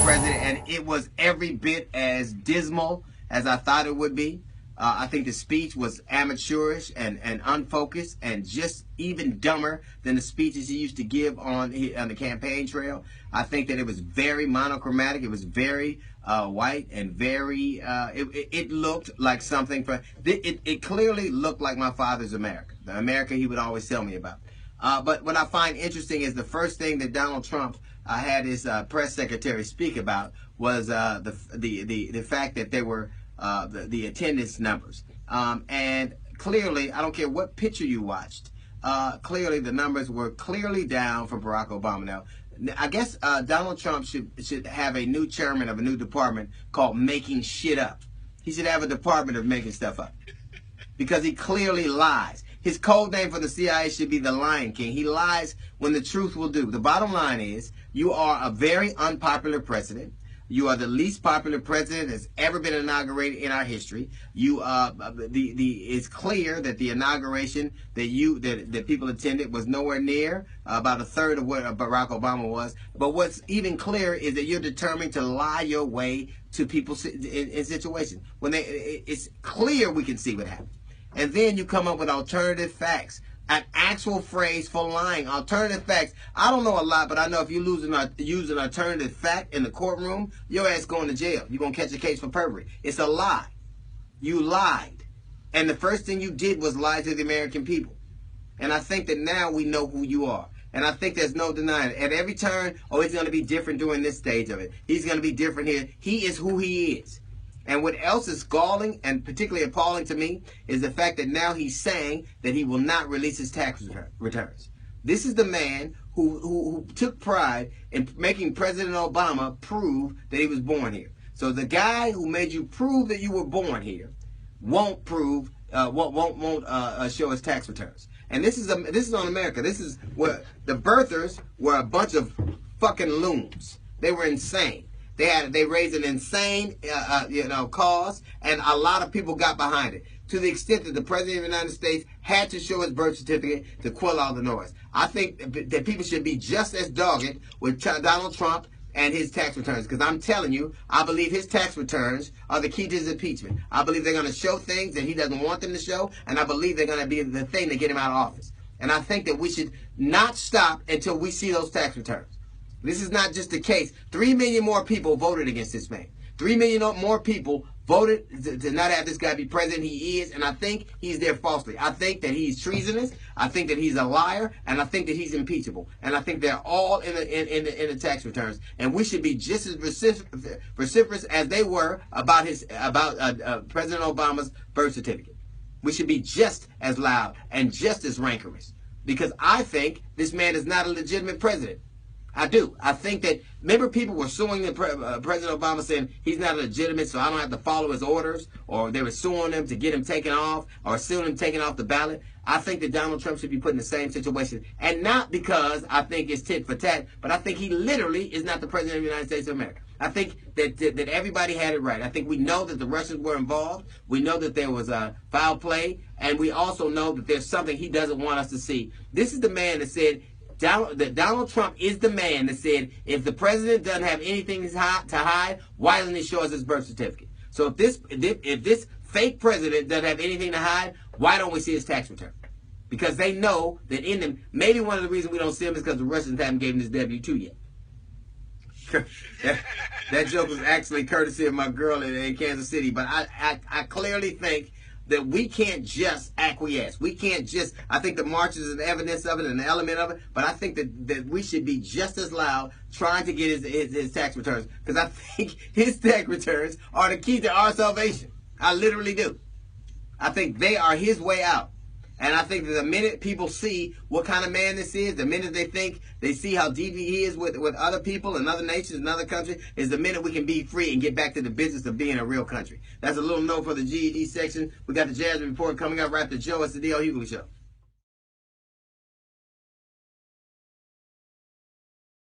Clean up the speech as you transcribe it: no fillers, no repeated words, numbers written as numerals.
president, and it was every bit as dismal as I thought it would be. I think the speech was amateurish and unfocused and just even dumber than the speeches he used to give on the campaign trail. I think that it was very monochromatic. It was very white and very, it looked like something it clearly looked like my father's America, the America he would always tell me about. But what I find interesting is the first thing that Donald Trump had his press secretary speak about was the fact that there were the attendance numbers. And clearly, I don't care what picture you watched, clearly the numbers were clearly down for Barack Obama. Now, I guess Donald Trump should have a new chairman of a new department called Making Shit Up. He should have a department of making stuff up because he clearly lies. His code name for the CIA should be the Lion King. He lies when the truth will do. The bottom line is you are a very unpopular president. You are the least popular president that's ever been inaugurated in our history. It's clear that the inauguration that people attended was nowhere near about a third of what Barack Obama was. But what's even clearer is that you're determined to lie your way to people in situations when it's clear we can see what happened. And then you come up with alternative facts. An actual phrase for lying. Alternative facts. I don't know a lot, but I know if you use an alternative fact in the courtroom, your ass going to jail. You're going to catch a case for perjury. It's a lie. You lied. And the first thing you did was lie to the American people. And I think that now we know who you are. And I think there's no denying it. At every turn, oh, he's going to be different during this stage of it. He's going to be different here. He is who he is. And what else is galling and particularly appalling to me is the fact that now he's saying that he will not release his tax returns. This is the man who took pride in making President Obama prove that he was born here. So the guy who made you prove that you were born here won't prove, won't show his tax returns. And this is on America. This is where the birthers were a bunch of fucking loons. They were insane. They raised an insane, cause, and a lot of people got behind it to the extent that the President of the United States had to show his birth certificate to quell all the noise. I think that people should be just as dogged with Donald Trump and his tax returns, because I'm telling you, I believe his tax returns are the key to his impeachment. I believe they're going to show things that he doesn't want them to show, and I believe they're going to be the thing to get him out of office. And I think that we should not stop until we see those tax returns. This is not just the case. 3 million more people voted against this man. 3 million more people voted to not have this guy be president. He is, and I think he's there falsely. I think that he's treasonous. I think that he's a liar, and I think that he's impeachable. And I think they're all in the tax returns. And we should be just as vociferous as they were about President Obama's birth certificate. We should be just as loud and just as rancorous, because I think this man is not a legitimate president. I do. I think that, remember, people were suing President Obama saying he's not legitimate, so I don't have to follow his orders, or they were suing him to get him taken off, or suing him taken off the ballot. I think that Donald Trump should be put in the same situation, and not because I think it's tit for tat, but I think he literally is not the President of the United States of America. I think that everybody had it right. I think we know that the Russians were involved. We know that there was foul play, and we also know that there's something he doesn't want us to see. This is the man that said, that Donald Trump is the man that said, if the president doesn't have anything to hide, why doesn't he show us his birth certificate? So if this fake president doesn't have anything to hide, why don't we see his tax return? Because they know that in them, maybe one of the reasons we don't see him is because the Russians haven't given his W-2 yet. that joke was actually courtesy of my girl in Kansas City, but I clearly think that we can't just acquiesce. We can't just, I think the march is an evidence of it, an element of it, but I think that we should be just as loud trying to get his tax returns, because I think his tax returns are the key to our salvation. I literally do. I think they are his way out. And I think that the minute people see what kind of man this is, the minute they see how deep he is with other people and other nations and other countries, is the minute we can be free and get back to the business of being a real country. That's a little note for the GED section. We got the Jazz Report coming up right after Joe. It's the D.L. Hughley Show.